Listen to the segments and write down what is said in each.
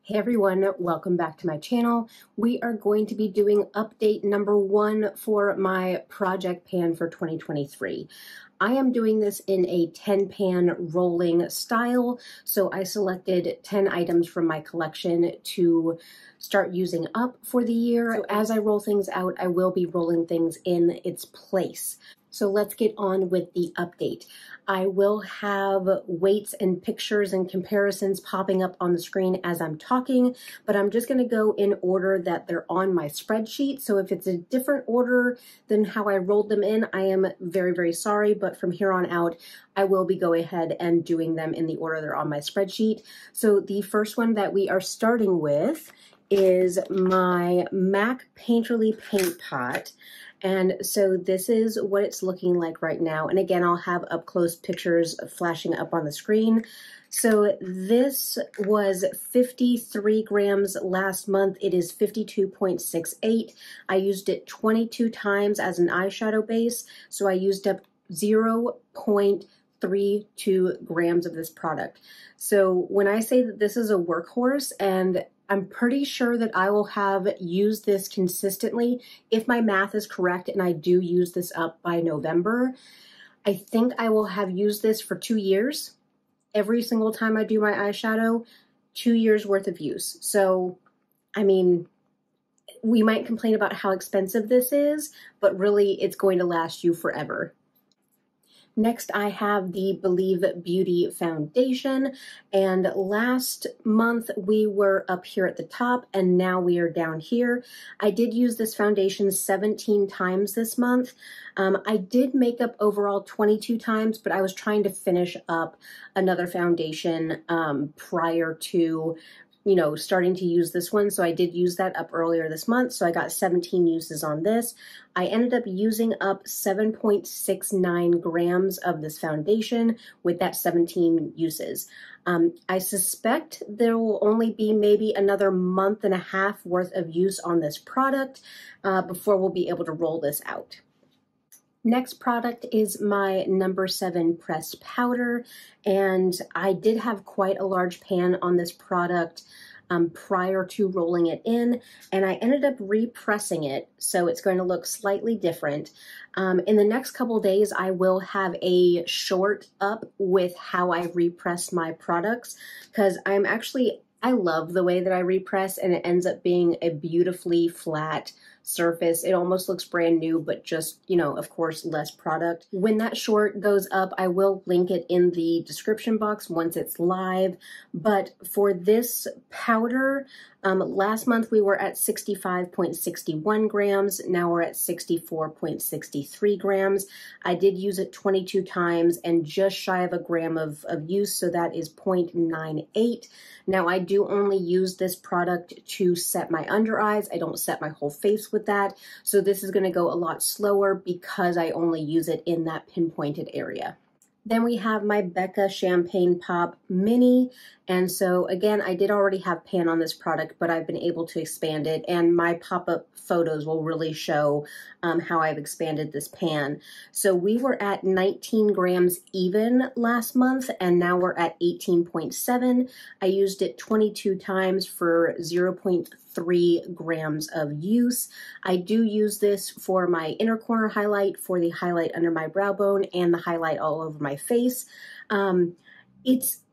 Hey everyone, welcome back to my channel. We are going to be doing update number 1 for my project pan for 2023. I am doing this in a 10 pan rolling style, so I selected 10 items from my collection to start using up for the year. So as I roll things out, I will be rolling things in its place. So let's get on with the update. I will have weights and pictures and comparisons popping up on the screen as I'm talking, but I'm just going to go in order that they're on my spreadsheet. So if it's a different order than how I rolled them in, I am very, very sorry, but from here on out, I will be going ahead and doing them in the order they're on my spreadsheet. So the first one that we are starting with is my MAC Painterly Paint Pot. And so this is what it's looking like right now. And again, I'll have up close pictures flashing up on the screen. So this was 53 grams last month. It is 52.68. I used it 22 times as an eyeshadow base. So I used up 0.32 grams of this product. So when I say that this is a workhorse, and I'm pretty sure that I will have used this consistently. If my math is correct and I do use this up by November, I think I will have used this for 2 years. Every single time I do my eyeshadow, 2 years worth of use. So, I mean, we might complain about how expensive this is, but really it's going to last you forever. Next, I have the Believe Beauty Foundation, and last month we were up here at the top, and now we are down here. I did use this foundation 17 times this month. I did makeup overall 22 times, but I was trying to finish up another foundation prior to starting to use this one. So I did use that up earlier this month. So I got 17 uses on this. I ended up using up 7.69 grams of this foundation with that 17 uses. I suspect there will only be maybe another month and a half worth of use on this product before we'll be able to roll this out. Next product is my number 7 pressed powder, and I did have quite a large pan on this product prior to rolling it in, and I ended up repressing it, so it's going to look slightly different. In the next couple days, I will have a short up with how I repress my products, because I love the way that I repress, and it ends up being a beautifully flat surface. It almost looks brand new, but just, of course, less product. When that short goes up, I will link it in the description box once it's live. But for this powder, last month we were at 65.61 grams. Now we're at 64.63 grams. I did use it 22 times and just shy of a gram of use, so that is 0.98. Now I do only use this product to set my under eyes. I don't set my whole face with that. So this is going to go a lot slower because I only use it in that pinpointed area. Then we have my Becca Champagne Pop Mini. And so again, I did already have pan on this product, but I've been able to expand it, and my pop-up photos will really show how I've expanded this pan. So we were at 19 grams even last month, and now we're at 18.7. I used it 22 times for 0.3 grams of use. I do use this for my inner corner highlight, for the highlight under my brow bone, and the highlight all over my face.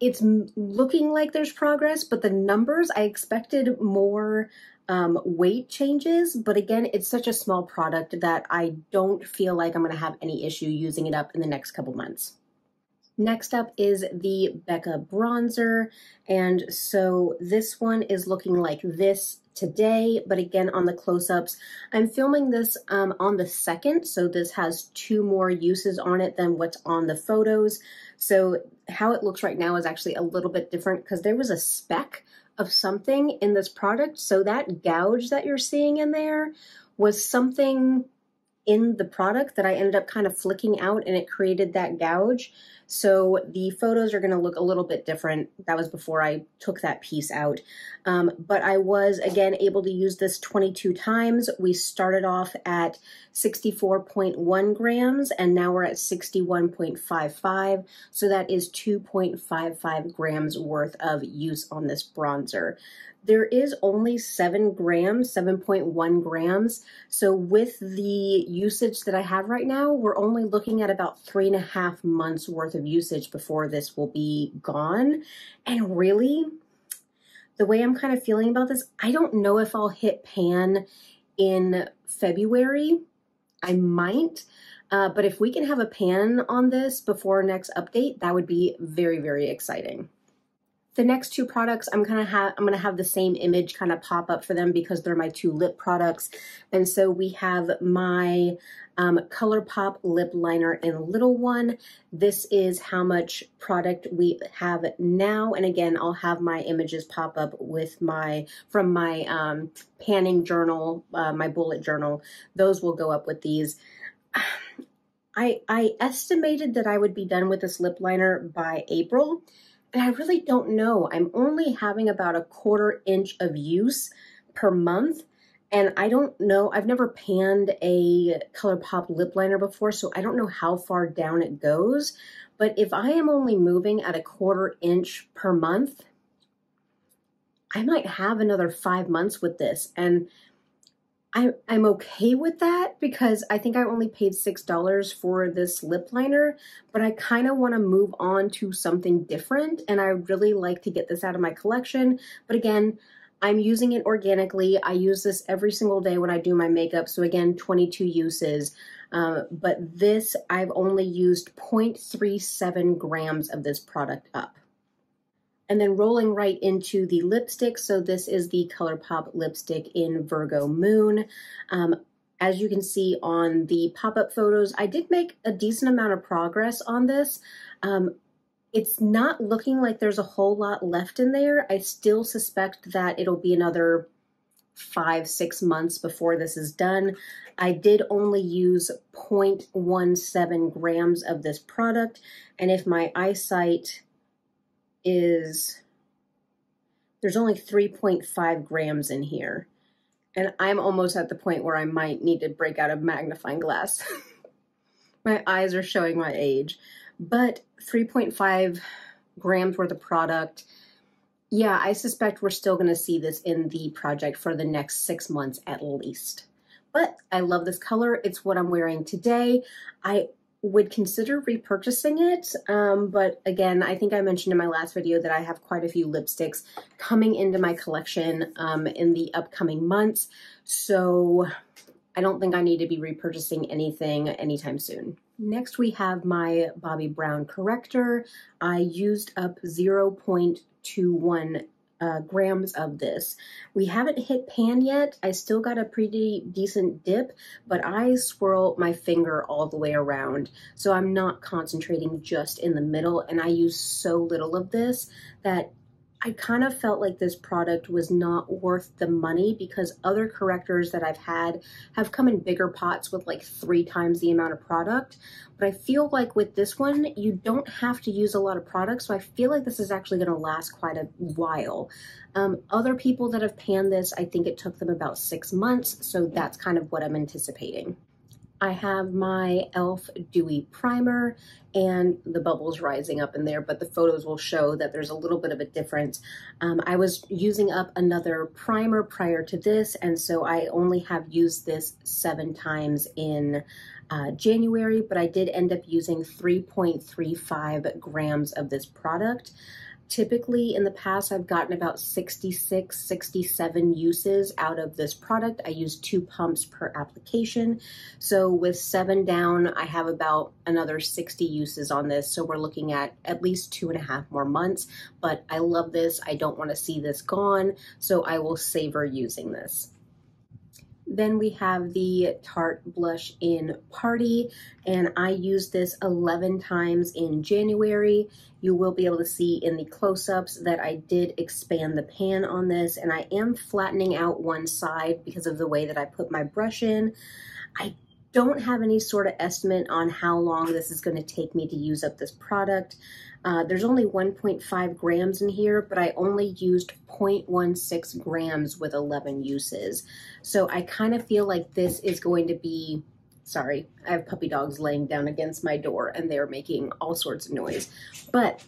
It's looking like there's progress, but the numbers, I expected more weight changes, but again, it's such a small product that I don't feel like I'm going to have any issue using it up in the next couple months. Next up is the Becca bronzer, and so this one is looking like this today, but again, on the close-ups, I'm filming this on the 2nd, so this has 2 more uses on it than what's on the photos. So how it looks right now is actually a little bit different because there was a speck of something in this product. So that gouge that you're seeing in there was something in the product that I ended up kind of flicking out, and it created that gouge. So the photos are going to look a little bit different. That was before I took that piece out. But I was, again, able to use this 22 times. We started off at 64.1 grams, and now we're at 61.55. So that is 2.55 grams worth of use on this bronzer. There is only 7 grams, 7.1 grams. So with the usage that I have right now, we're only looking at about 3.5 months worth of usage before this will be gone. And really, the way I'm kind of feeling about this, I don't know if I'll hit pan in February. I might, but if we can have a pan on this before next update, that would be very, very exciting. The next two products, I'm gonna have the same image kind of pop up for them because they're my two lip products. And so we have my ColourPop lip liner in little one. This is how much product we have now. And again, I'll have my images pop up with from my panning journal, my bullet journal. Those will go up with these. I estimated that I would be done with this lip liner by April. And I really don't know. I'm only having about a 1/4 inch of use per month. And I don't know, I've never panned a ColourPop lip liner before, so I don't know how far down it goes. But if I am only moving at a 1/4 inch per month, I might have another 5 months with this. And I'm okay with that because I think I only paid $6 for this lip liner, but I kind of want to move on to something different, and I really like to get this out of my collection. But again, I'm using it organically. I use this every single day when I do my makeup, so again, 22 uses. But this, I've only used 0.37 grams of this product up. And then rolling right into the lipstick. So this is the ColourPop lipstick in Virgo Moon. As you can see on the pop-up photos, I did make a decent amount of progress on this. It's not looking like there's a whole lot left in there. I still suspect that it'll be another 5-6 months before this is done. I did only use 0.17 grams of this product. And if my eyesight is, there's only 3.5 grams in here. And I'm almost at the point where I might need to break out a magnifying glass. My eyes are showing my age. But 3.5 grams worth of product. Yeah, I suspect we're still going to see this in the project for the next 6 months at least. But I love this color. It's what I'm wearing today. I would consider repurchasing it, but again, I think I mentioned in my last video that I have quite a few lipsticks coming into my collection in the upcoming months, so I don't think I need to be repurchasing anything anytime soon. Next, we have my Bobbi Brown corrector. I used up 0.21 grams of this. We haven't hit pan yet. I still got a pretty decent dip, but I swirl my finger all the way around. So I'm not concentrating just in the middle, and I use so little of this that I kind of felt like this product was not worth the money because other correctors that I've had have come in bigger pots with like 3 times the amount of product. But I feel like with this one, you don't have to use a lot of product. So I feel like this is actually going to last quite a while. Other people that have panned this, I think it took them about 6 months. So that's kind of what I'm anticipating. I have my e.l.f. Dewy Primer and the bubbles rising up in there, but the photos will show that there's a little bit of a difference. I was using up another primer prior to this, and so I only have used this 7 times in January, but I did end up using 3.35 grams of this product. Typically in the past, I've gotten about 66, 67 uses out of this product. I use 2 pumps per application. So with 7 down, I have about another 60 uses on this. So we're looking at least 2.5 more months, but I love this. I don't want to see this gone, so I will savor using this. Then we have the Tarte blush in Party, and I used this 11 times in January. You will be able to see in the close-ups that I did expand the pan on this, and I am flattening out one side because of the way that I put my brush in. I don't have any sort of estimate on how long this is going to take me to use up this product. There's only 1.5 grams in here, but I only used 0.16 grams with 11 uses. So I kind of feel like this is going to be, sorry, I have puppy dogs laying down against my door and they're making all sorts of noise. But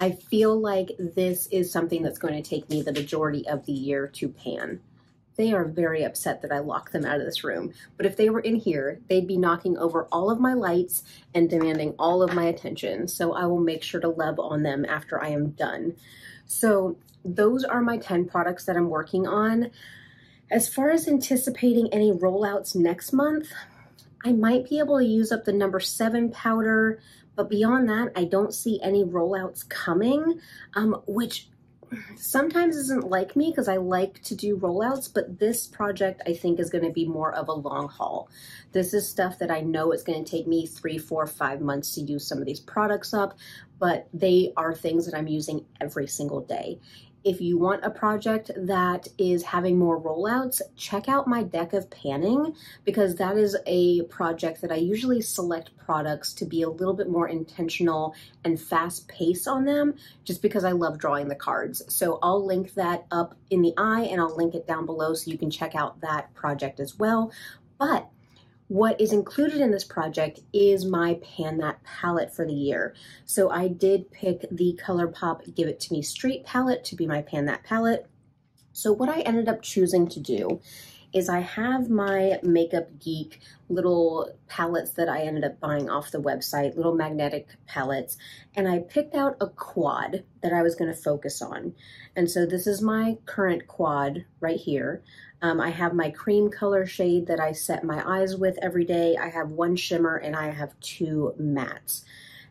I feel like this is something that's going to take me the majority of the year to pan. They are very upset that I locked them out of this room. But if they were in here, they'd be knocking over all of my lights and demanding all of my attention. So I will make sure to love on them after I am done. So those are my 10 products that I'm working on. As far as anticipating any rollouts next month, I might be able to use up the number 7 powder, but beyond that, I don't see any rollouts coming, which sometimes isn't like me because I like to do rollouts, but this project I think is going to be more of a long haul. This is stuff that I know it's going to take me 3, 4, 5 months to use some of these products up, but they are things that I'm using every single day. If you want a project that is having more rollouts, check out my deck of panning, because that is a project that I usually select products to be a little bit more intentional and fast paced on them, just because I love drawing the cards. So I'll link that up in the eye and I'll link it down below so you can check out that project as well. But what is included in this project is my Pan That palette for the year. So I did pick the ColourPop Give It To Me Straight palette to be my Pan That palette. So what I ended up choosing to do is I have my Makeup Geek little palettes that I ended up buying off the website, little magnetic palettes, and I picked out a quad that I was going to focus on. And so this is my current quad right here. I have my cream color shade that I set my eyes with every day. I have 1 shimmer and I have 2 mattes.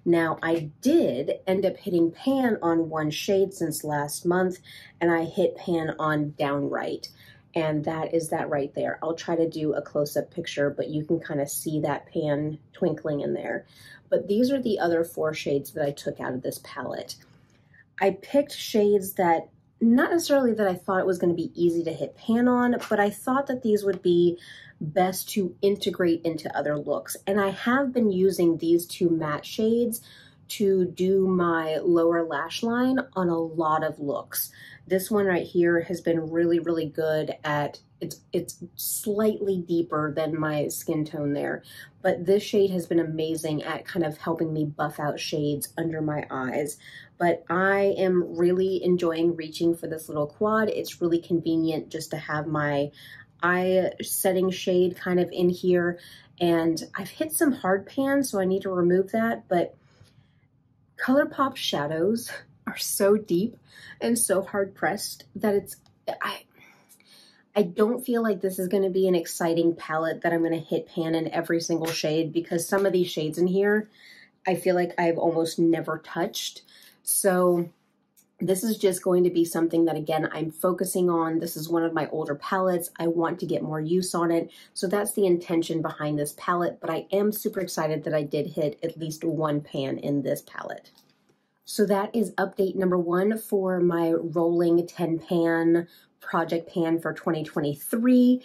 Now I did end up hitting pan on 1 shade since last month, and I hit pan on Downright. And that is that right there. I'll try to do a close-up picture, but you can kind of see that pan twinkling in there. But these are the other 4 shades that I took out of this palette. I picked shades that, not necessarily that I thought it was going to be easy to hit pan on, but I thought that these would be best to integrate into other looks. And I have been using these 2 matte shades to do my lower lash line on a lot of looks. This one right here has been really, really good at, it's slightly deeper than my skin tone there, but this shade has been amazing at kind of helping me buff out shades under my eyes. But I am really enjoying reaching for this little quad. It's really convenient just to have my eye setting shade kind of in here. And I've hit some hard pan, so I need to remove that, but ColourPop shadows are so deep and so hard pressed that I don't feel like this is going to be an exciting palette that I'm going to hit pan in every single shade, because some of these shades in here I feel like I've almost never touched. So this is just going to be something that, again, I'm focusing on. This is one of my older palettes. I want to get more use on it. So that's the intention behind this palette, but I am super excited that I did hit at least 1 pan in this palette. So that is update number 1 for my rolling 10 pan project pan for 2023.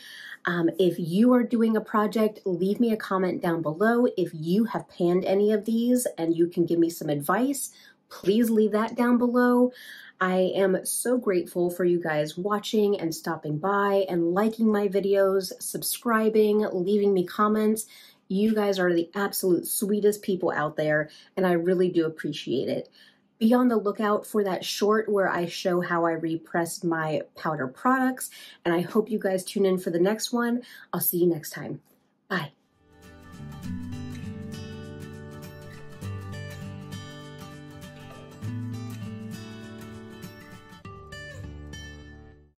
If you are doing a project, leave me a comment down below. If you have panned any of these and you can give me some advice, please leave that down below. I am so grateful for you guys watching and stopping by and liking my videos, subscribing, leaving me comments. You guys are the absolute sweetest people out there, and I really do appreciate it. Be on the lookout for that short where I show how I repressed my powder products, and I hope you guys tune in for the next one. I'll see you next time. Bye.